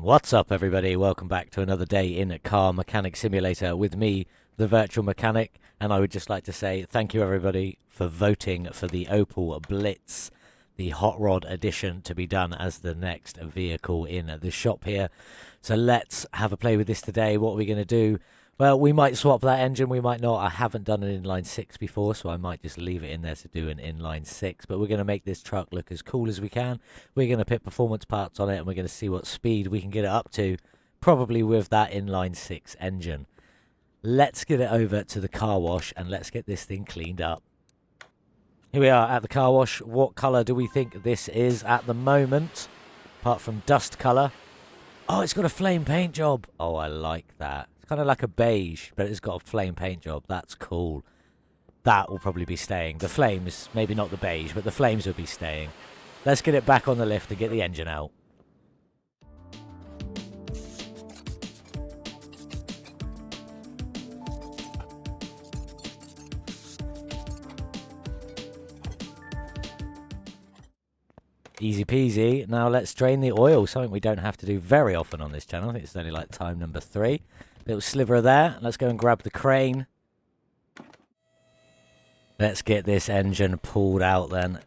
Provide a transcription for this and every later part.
What's up, everybody? Welcome back to another day in Car Mechanic Simulator with me, the Virtual Mechanic. And I would just like to say thank you, everybody, for voting for the Opel Blitz, the Hot Rod edition, to be done as the next vehicle in the shop here. So let's have a play with this today. What are we going to do? Well, we might swap that engine, we might not. I haven't done an inline 6 before, so I might just leave it in there to do an inline 6. But we're going to make this truck look as cool as we can. We're going to put performance parts on it, and we're going to see what speed we can get it up to, probably with that inline 6 engine. Let's get it over to the car wash, and let's get this thing cleaned up. Here we are at the car wash. What colour do we think this is at the moment, apart from dust colour? Oh, it's got a flame paint job. Oh, I like that. Kind of like a beige, but it's got a flame paint job. That's cool. That will probably be staying. The flames, maybe not the beige, but the flames will be staying. Let's get it back on the lift and get the engine out. Easy peasy. Now let's drain the oil, something we don't have to do very often on this channel. I think it's only like time number 3. Little sliver there. Let's go and grab the crane. Let's get this engine pulled out then.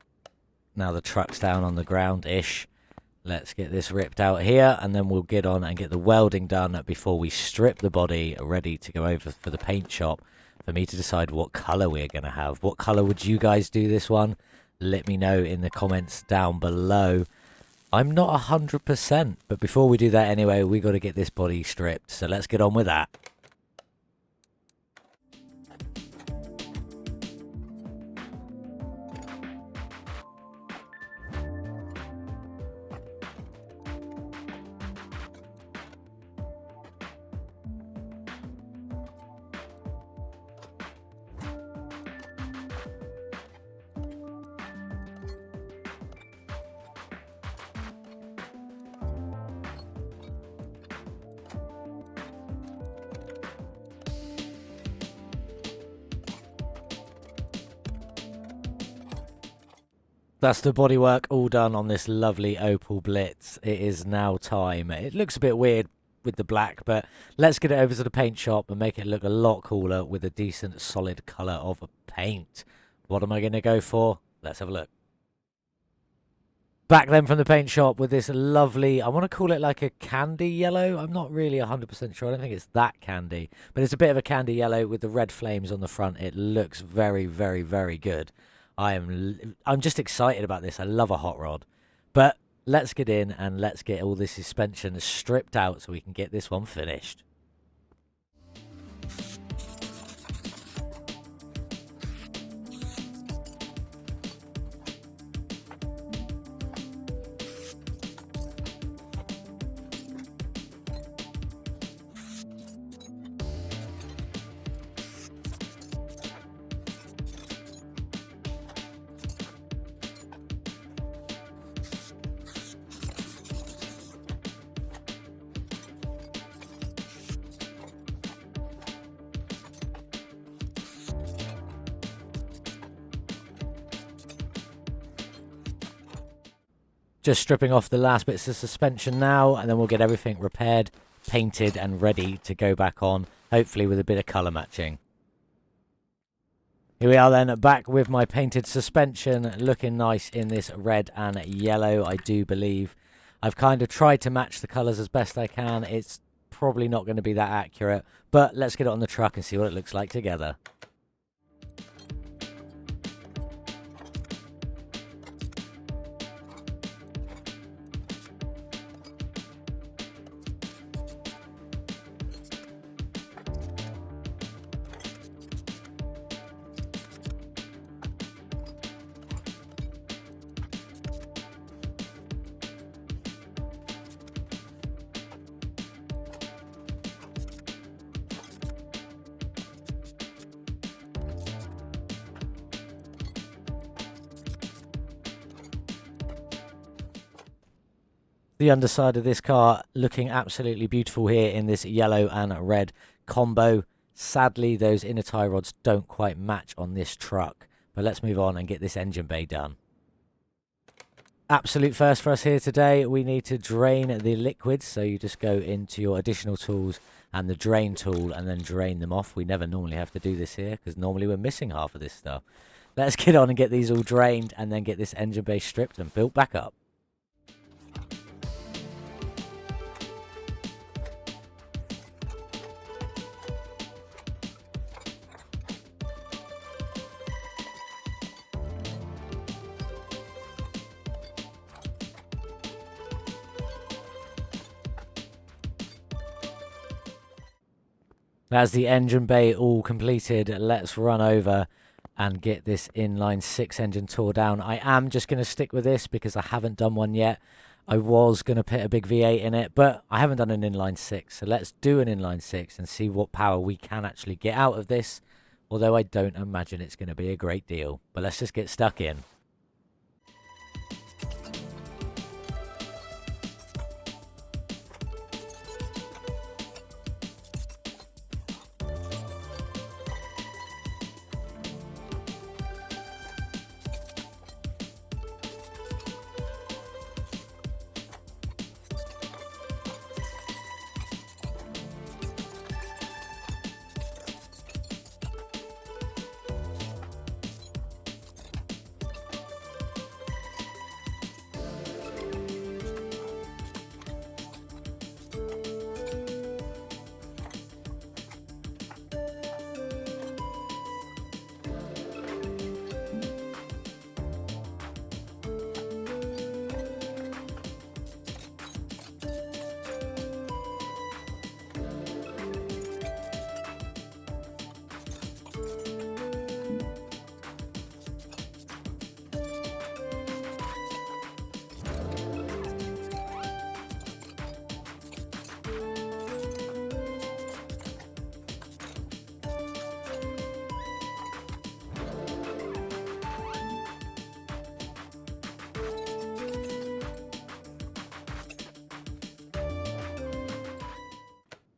Now the truck's down on the ground-ish. Let's get this ripped out here, and then we'll get on and get the welding done before we strip the body, ready to go over for the paint shop for me to decide what colour we're going to have. What colour would you guys do this one? Let me know in the comments down below. I'm not 100%, but before we do that anyway, we got to get this body stripped. So let's get on with that. That's the bodywork all done on this lovely Opel Blitz. It is now time. It looks a bit weird with the black, but let's get it over to the paint shop and make it look a lot cooler with a decent solid colour of paint. What am I going to go for? Let's have a look. Back then from the paint shop with this lovely, I want to call it like a candy yellow. I'm not really 100% sure. I don't think it's that candy, but it's a bit of a candy yellow with the red flames on the front. It looks very, very, very good. I'm just excited about this. I love a hot rod. But let's get in and let's get all this suspension stripped out so we can get this one finished. Just stripping off the last bits of suspension now, and then we'll get everything repaired, painted, and ready to go back on, hopefully with a bit of colour matching. Here we are then, back with my painted suspension, looking nice in this red and yellow, I do believe. I've kind of tried to match the colours as best I can. It's probably not going to be that accurate, but let's get it on the truck and see what it looks like together. The underside of this car looking absolutely beautiful here in this yellow and red combo. Sadly, those inner tie rods don't quite match on this truck. But let's move on and get this engine bay done. Absolute first for us here today. We need to drain the liquids, so you just go into your additional tools and the drain tool and then drain them off. We never normally have to do this here because normally we're missing half of this stuff. Let's get on and get these all drained and then get this engine bay stripped and built back up. That's the engine bay all completed. Let's run over and get this inline 6 engine tore down. I am just going to stick with this because I haven't done one yet. I was going to put a big V8 in it, but I haven't done an inline 6. So let's do an inline 6 and see what power we can actually get out of this. Although I don't imagine it's going to be a great deal. But let's just get stuck in.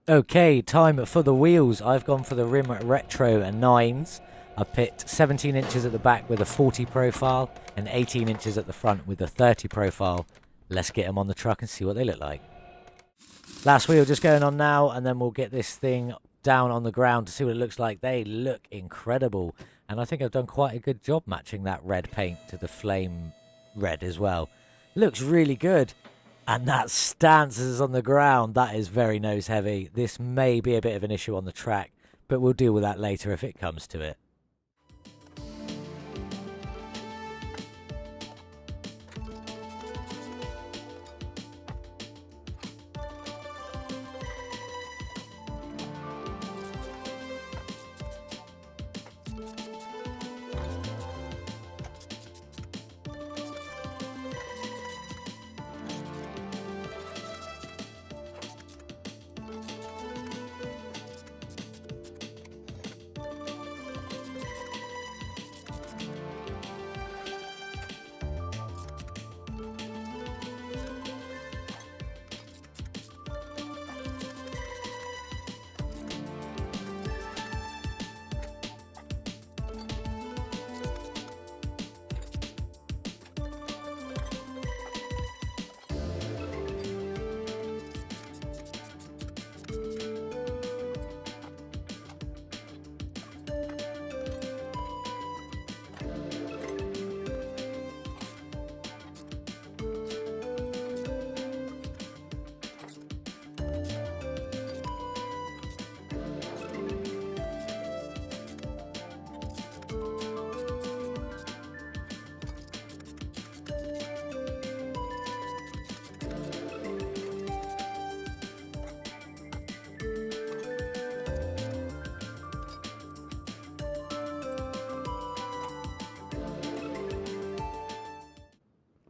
Okay, time for the wheels. I've gone for the Rim Retro 9s. I've picked 17 inches at the back with a 40 profile and 18 inches at the front with a 30 profile. Let's get them on the truck and see what they look like. Last wheel just going on now, and then we'll get this thing down on the ground to see what it looks like. They look incredible, and I think I've done quite a good job matching that red paint to the flame red as well. Looks really good. And that stance is on the ground. That is very nose heavy. This may be a bit of an issue on the track, but we'll deal with that later if it comes to it.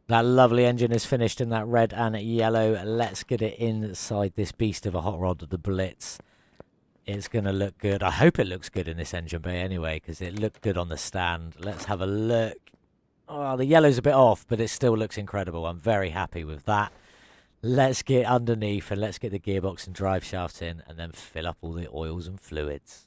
That lovely engine is finished in that red and yellow. Let's get it inside this beast of a hot rod, the Blitz. It's going to look good. I hope it looks good in this engine bay anyway, because it looked good on the stand. Let's have a look. Oh, the yellow's a bit off, but it still looks incredible. I'm very happy with that. Let's get underneath and let's get the gearbox and drive shafts in and then fill up all the oils and fluids.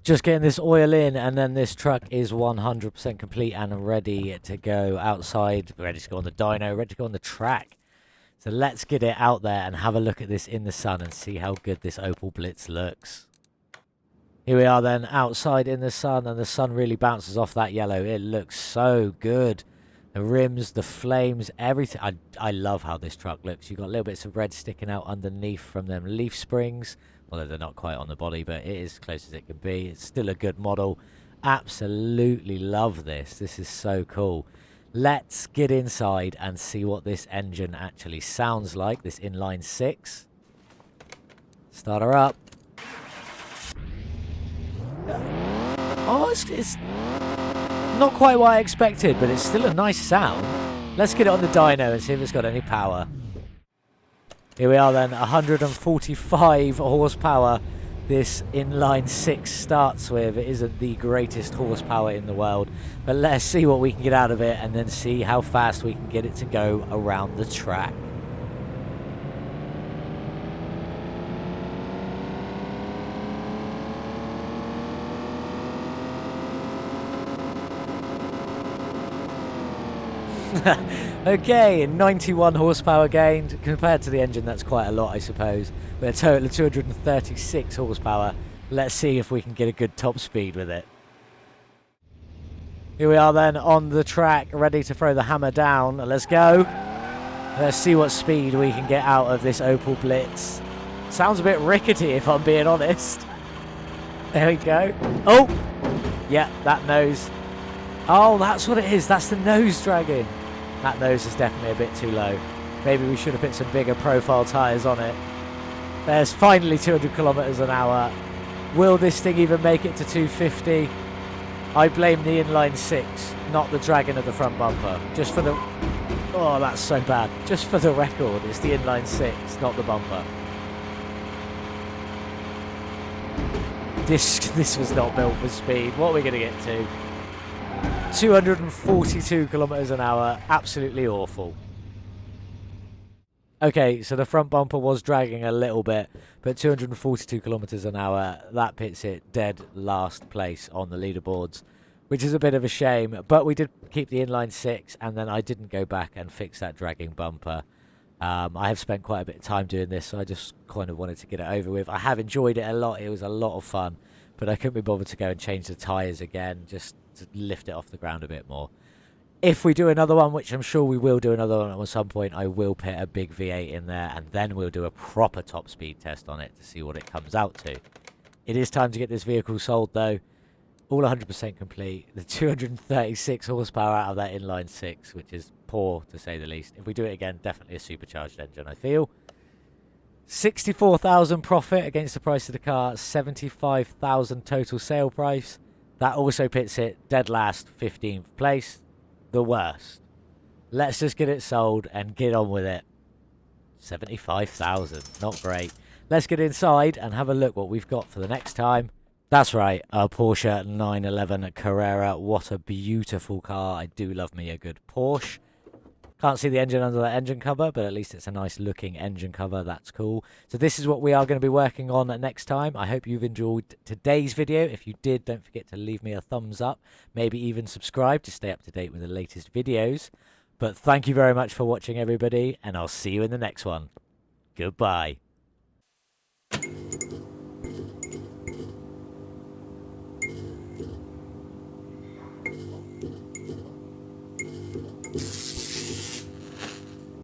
Just getting this oil in, and then this truck is 100% complete and ready to go outside, ready to go on the dyno, ready to go on the track. So let's get it out there and have a look at this in the sun and see how good this Opel Blitz looks. Here we are then, outside in the sun, and the sun really bounces off that yellow. It looks so good. The rims, the flames, everything. I love how this truck looks. You've got little bits of red sticking out underneath from them leaf springs. Although they're not quite on the body, but it is as close as it can be. It's still a good model. Absolutely love this. This is so cool. Let's get inside and see what this engine actually sounds like. This inline six. Start her up. Oh, it's not quite what I expected, but it's still a nice sound. Let's get it on the dyno and see if it's got any power. Here we are then, 145 horsepower this inline six starts with. It isn't the greatest horsepower in the world, but let's see what we can get out of it and then see how fast we can get it to go around the track. Okay, 91 horsepower gained. Compared to the engine, that's quite a lot, I suppose. But a total of 236 horsepower. Let's see if we can get a good top speed with it. Here we are then on the track, ready to throw the hammer down. Let's go. Let's see what speed we can get out of this Opel Blitz. Sounds a bit rickety, if I'm being honest. There we go. Oh! Yeah, that nose. Oh, that's what it is. That's the nose dragging. That nose is definitely a bit too low. Maybe we should have put some bigger profile tyres on it. There's finally 200 kilometers an hour. Will this thing even make it to 250? I blame the inline six, not the dragging of the front bumper. Just for the... Oh, that's so bad. Just for the record, it's the inline six, not the bumper. This was not built for speed. What are we going to get to? 242 kilometers an hour. Absolutely awful. Okay, so the front bumper was dragging a little bit, but 242 kilometers an hour, that puts it dead last place on the leaderboards, which is a bit of a shame. But we did keep the inline six, and then I didn't go back and fix that dragging bumper. I have spent quite a bit of time doing this, so I just kind of wanted to get it over with. I have enjoyed it a lot. It was a lot of fun, but I couldn't be bothered to go and change the tyres again, just to lift it off the ground a bit more. If we do another one, which I'm sure we will do another one at some point, I will put a big V8 in there, and then we'll do a proper top speed test on it to see what it comes out to. It is time to get this vehicle sold, though. All 100% complete. The 236 horsepower out of that inline six, which is poor, to say the least. If we do it again, definitely a supercharged engine, I feel. 64,000 profit against the price of the car, 75,000 total sale price. That also puts it dead last, 15th place. The worst. Let's just get it sold and get on with it. 75,000. Not great. Let's get inside and have a look what we've got for the next time. That's right, a Porsche 911 Carrera. What a beautiful car. I do love me a good Porsche. Can't see the engine under that engine cover, but at least it's a nice looking engine cover. That's cool. So this is what we are going to be working on next time. I hope you've enjoyed today's video. If you did, don't forget to leave me a thumbs up. Maybe even subscribe to stay up to date with the latest videos. But thank you very much for watching, everybody, and I'll see you in the next one. Goodbye.